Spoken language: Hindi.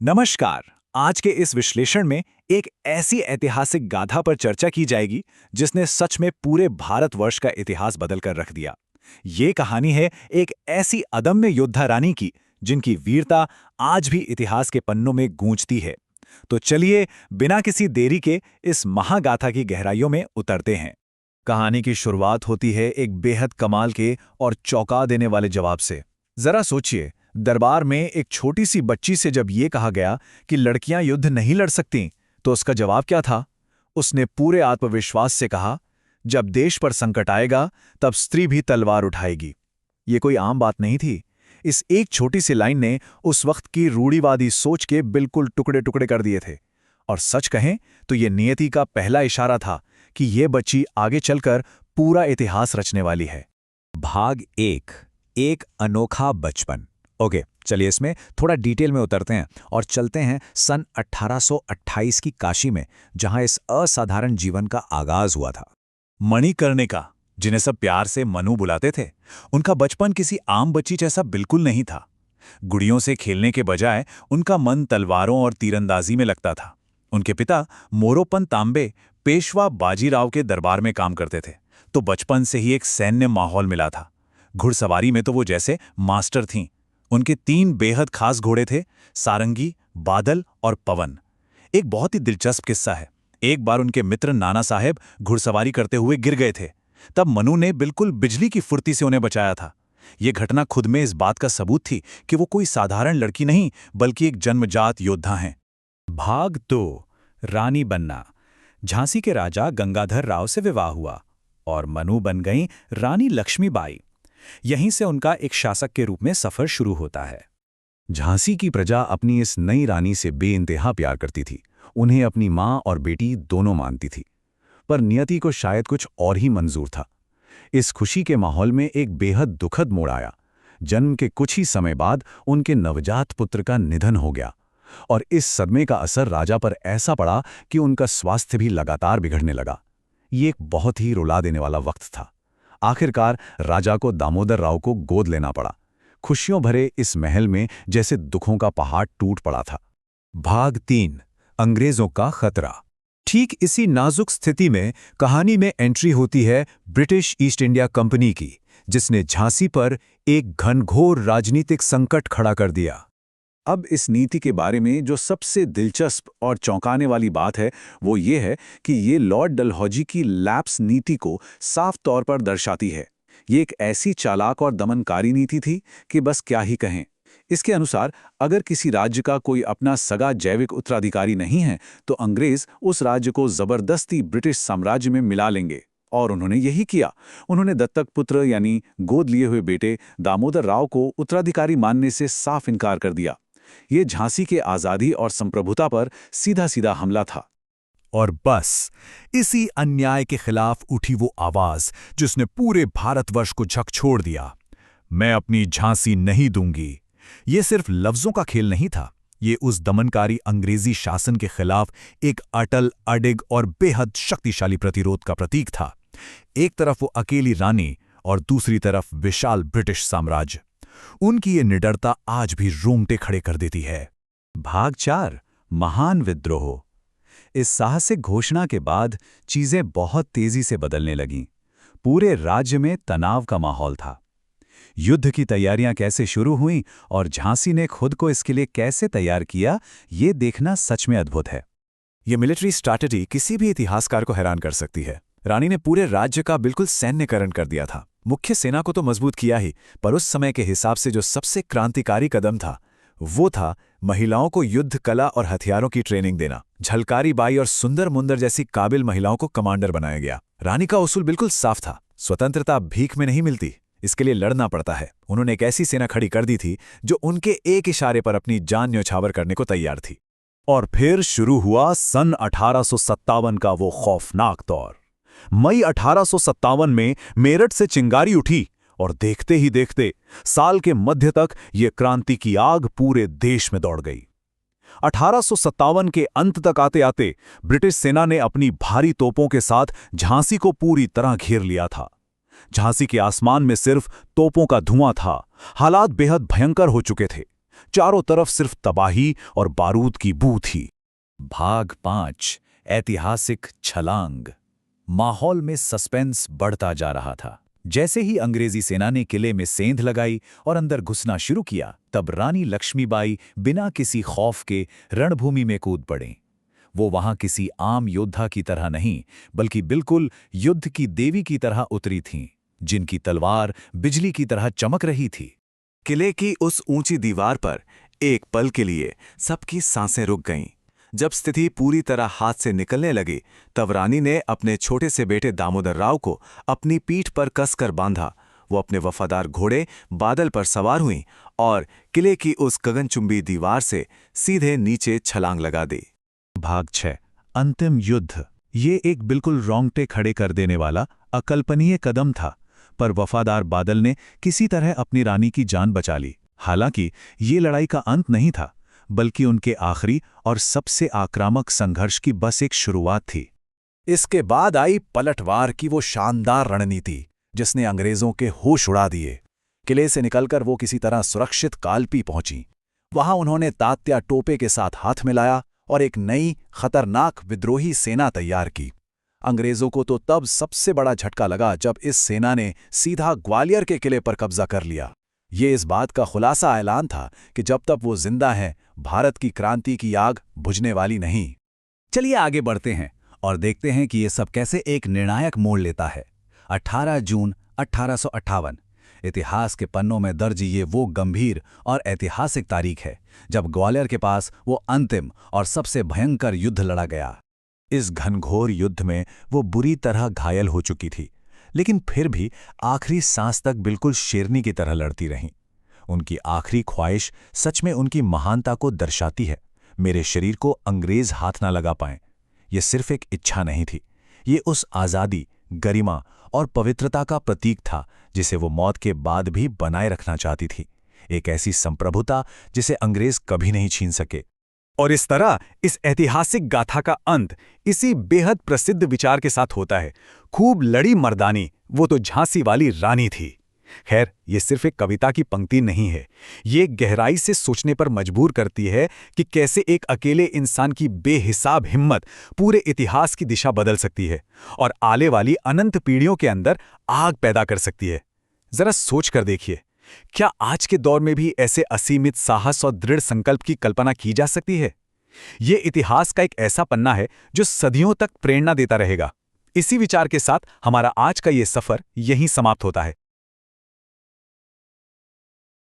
नमस्कार। आज के इस विश्लेषण में एक ऐसी ऐतिहासिक गाथा पर चर्चा की जाएगी जिसने सच में पूरे भारतवर्ष का इतिहास बदलकर रख दिया। ये कहानी है एक ऐसी अदम्य योद्धा रानी की जिनकी वीरता आज भी इतिहास के पन्नों में गूंजती है। तो चलिए बिना किसी देरी के इस महागाथा की गहराइयों में उतरते हैं। कहानी की शुरुआत होती है एक बेहद कमाल के और चौंका देने वाले जवाब से। जरा सोचिए, दरबार में एक छोटी सी बच्ची से जब ये कहा गया कि लड़कियां युद्ध नहीं लड़ सकती, तो उसका जवाब क्या था? उसने पूरे आत्मविश्वास से कहा, जब देश पर संकट आएगा तब स्त्री भी तलवार उठाएगी। ये कोई आम बात नहीं थी। इस एक छोटी सी लाइन ने उस वक्त की रूढ़िवादी सोच के बिल्कुल टुकड़े टुकड़े कर दिए थे। और सच कहें तो ये नियति का पहला इशारा था कि ये बच्ची आगे चलकर पूरा इतिहास रचने वाली है। भाग एक अनोखा बचपन। ओके, चलिए इसमें थोड़ा डिटेल में उतरते हैं और चलते हैं सन 1828 की काशी में, जहां इस असाधारण जीवन का आगाज हुआ था। मणिकर्णिका, जिन्हें सब प्यार से मनु बुलाते थे, उनका बचपन किसी आम बच्ची जैसा बिल्कुल नहीं था। गुड़ियों से खेलने के बजाय उनका मन तलवारों और तीरंदाजी में लगता था। उनके पिता मोरोपन तांबे पेशवा बाजीराव के दरबार में काम करते थे, तो बचपन से ही एक सैन्य माहौल मिला था। घुड़सवारी में तो वो जैसे मास्टर थीं। उनके 3 बेहद खास घोड़े थे, सारंगी, बादल और पवन। एक बहुत ही दिलचस्प किस्सा है। एक बार उनके मित्र नाना साहेब घुड़सवारी करते हुए गिर गए थे। तब मनु ने बिल्कुल बिजली की फुर्ती से उन्हें बचाया था। ये घटना खुद में इस बात का सबूत थी कि वो कोई साधारण लड़की नहीं बल्कि एक जन्मजात योद्धा हैं। भाग 2, रानी बनना। झांसी के राजा गंगाधर राव से विवाह हुआ और मनु बन गईं रानी लक्ष्मीबाई। यहीं से उनका एक शासक के रूप में सफर शुरू होता है। झांसी की प्रजा अपनी इस नई रानी से बेइंतहा प्यार करती थी। उन्हें अपनी मां और बेटी दोनों मानती थी। पर नियति को शायद कुछ और ही मंजूर था। इस खुशी के माहौल में एक बेहद दुखद मोड़ आया। जन्म के कुछ ही समय बाद उनके नवजात पुत्र का निधन हो गया और इस सदमे का असर राजा पर ऐसा पड़ा कि उनका स्वास्थ्य भी लगातार बिगड़ने लगा। ये एक बहुत ही रुला देने वाला वक्त था। आखिरकार राजा को दामोदर राव को गोद लेना पड़ा। खुशियों भरे इस महल में जैसे दुखों का पहाड़ टूट पड़ा था। भाग 3, अंग्रेजों का खतरा। ठीक इसी नाजुक स्थिति में कहानी में एंट्री होती है ब्रिटिश ईस्ट इंडिया कंपनी की, जिसने झांसी पर एक घनघोर राजनीतिक संकट खड़ा कर दिया। अब इस नीति के बारे में जो सबसे दिलचस्प और चौंकाने वाली बात है वो ये है कि ये लॉर्ड डलहौजी की लैप्स नीति को साफ तौर पर दर्शाती है। ये एक ऐसी चालाक और दमनकारी नीति थी कि बस क्या ही कहें। इसके अनुसार अगर किसी राज्य का कोई अपना सगा जैविक उत्तराधिकारी नहीं है तो अंग्रेज उस राज्य को जबरदस्ती ब्रिटिश साम्राज्य में मिला लेंगे। और उन्होंने यही किया। उन्होंने दत्तक पुत्र यानी गोद लिए हुए बेटे दामोदर राव को उत्तराधिकारी मानने से साफ इनकार कर दिया। ये झांसी के आज़ादी और संप्रभुता पर सीधा सीधा हमला था। और बस इसी अन्याय के खिलाफ उठी वो आवाज जिसने पूरे भारतवर्ष को झकझोर दिया। मैं अपनी झांसी नहीं दूंगी। ये सिर्फ लफ्जों का खेल नहीं था। ये उस दमनकारी अंग्रेजी शासन के खिलाफ एक अटल, अडिग और बेहद शक्तिशाली प्रतिरोध का प्रतीक था। एक तरफ वो अकेली रानी और दूसरी तरफ विशाल ब्रिटिश साम्राज्य। उनकी ये निडरता आज भी रोंगटे खड़े कर देती है। भाग 4, महान विद्रोह। इस साहसिक घोषणा के बाद चीजें बहुत तेजी से बदलने लगीं। पूरे राज्य में तनाव का माहौल था। युद्ध की तैयारियां कैसे शुरू हुईं और झांसी ने खुद को इसके लिए कैसे तैयार किया, ये देखना सच में अद्भुत है। ये मिलिट्री स्ट्रैटेजी किसी भी इतिहासकार को हैरान कर सकती है। रानी ने पूरे राज्य का बिल्कुल सैन्यकरण कर दिया था। मुख्य सेना को तो मजबूत किया ही, पर उस समय के हिसाब से जो सबसे क्रांतिकारी कदम था वो था महिलाओं को युद्ध कला और हथियारों की ट्रेनिंग देना। झलकारी बाई और सुंदर मुंदर जैसी काबिल महिलाओं को कमांडर बनाया गया। रानी का उसूल बिल्कुल साफ था, स्वतंत्रता भीख में नहीं मिलती, इसके लिए लड़ना पड़ता है। उन्होंने एक ऐसी सेना खड़ी कर दी थी जो उनके एक इशारे पर अपनी जान न्यौछावर करने को तैयार थी। और फिर शुरू हुआ सन 1857 का वो खौफनाक दौर। मई 1857 में मेरठ से चिंगारी उठी और देखते ही देखते साल के मध्य तक ये क्रांति की आग पूरे देश में दौड़ गई। 1857 के अंत तक आते आते ब्रिटिश सेना ने अपनी भारी तोपों के साथ झांसी को पूरी तरह घेर लिया था। झांसी के आसमान में सिर्फ तोपों का धुआं था। हालात बेहद भयंकर हो चुके थे। चारों तरफ सिर्फ तबाही और बारूद की बू थी। भाग 5 ऐतिहासिक छलांग। माहौल में सस्पेंस बढ़ता जा रहा था। जैसे ही अंग्रेजी सेना ने किले में सेंध लगाई और अंदर घुसना शुरू किया, तब रानी लक्ष्मीबाई बिना किसी खौफ के रणभूमि में कूद पड़े। वो वहां किसी आम योद्धा की तरह नहीं, बल्कि बिल्कुल युद्ध की देवी की तरह उतरी थीं, जिनकी तलवार बिजली की तरह चमक रही थी। किले की उस ऊंची दीवार पर एक पल के लिए सबकी सांसें रुक गईं। जब स्थिति पूरी तरह हाथ से निकलने लगी, तब रानी ने अपने छोटे से बेटे दामोदर राव को अपनी पीठ पर कसकर बांधा। वो अपने वफादार घोड़े बादल पर सवार हुईं और किले की उस गगनचुंबी दीवार से सीधे नीचे छलांग लगा दी। भाग 6 अंतिम युद्ध। ये एक बिल्कुल रोंगटे खड़े कर देने वाला अकल्पनीय कदम था, पर वफादार बादल ने किसी तरह अपनी रानी की जान बचा ली। हालांकि ये लड़ाई का अंत नहीं था, बल्कि उनके आखिरी और सबसे आक्रामक संघर्ष की बस एक शुरुआत थी। इसके बाद आई पलटवार की वो शानदार रणनीति जिसने अंग्रेजों के होश उड़ा दिए। किले से निकलकर वो किसी तरह सुरक्षित कालपी पहुंची। वहां उन्होंने तात्या टोपे के साथ हाथ मिलाया और एक नई खतरनाक विद्रोही सेना तैयार की। अंग्रेजों को तो तब सबसे बड़ा झटका लगा जब इस सेना ने सीधा ग्वालियर के किले पर कब्जा कर लिया। ये इस बात का खुलासा ऐलान था कि जब तक वो जिंदा हैं, भारत की क्रांति की आग बुझने वाली नहीं। चलिए आगे बढ़ते हैं और देखते हैं कि ये सब कैसे एक निर्णायक मोड़ लेता है। 18 जून 1858। इतिहास के पन्नों में दर्ज ये वो गंभीर और ऐतिहासिक तारीख है जब ग्वालियर के पास वो अंतिम और सबसे भयंकर युद्ध लड़ा गया। इस घनघोर युद्ध में वो बुरी तरह घायल हो चुकी थी, लेकिन फिर भी आखिरी सांस तक बिल्कुल शेरनी की तरह लड़ती रहीं। उनकी आखिरी ख्वाहिश सच में उनकी महानता को दर्शाती है। मेरे शरीर को अंग्रेज हाथ ना लगा पाएं। ये सिर्फ एक इच्छा नहीं थी, ये उस आज़ादी, गरिमा और पवित्रता का प्रतीक था जिसे वो मौत के बाद भी बनाए रखना चाहती थी। एक ऐसी संप्रभुता जिसे अंग्रेज कभी नहीं छीन सके। और इस तरह इस ऐतिहासिक गाथा का अंत इसी बेहद प्रसिद्ध विचार के साथ होता है, खूब लड़ी मर्दानी, वो तो झांसी वाली रानी थी। खैर, ये सिर्फ एक कविता की पंक्ति नहीं है, ये गहराई से सोचने पर मजबूर करती है कि कैसे एक अकेले इंसान की बेहिसाब हिम्मत पूरे इतिहास की दिशा बदल सकती है और आने वाली अनंत पीढ़ियों के अंदर आग पैदा कर सकती है। जरा सोच कर देखिए, क्या आज के दौर में भी ऐसे असीमित साहस और दृढ़ संकल्प की कल्पना की जा सकती है? ये इतिहास का एक ऐसा पन्ना है जो सदियों तक प्रेरणा देता रहेगा। इसी विचार के साथ हमारा आज का ये सफर यहीं समाप्त होता है।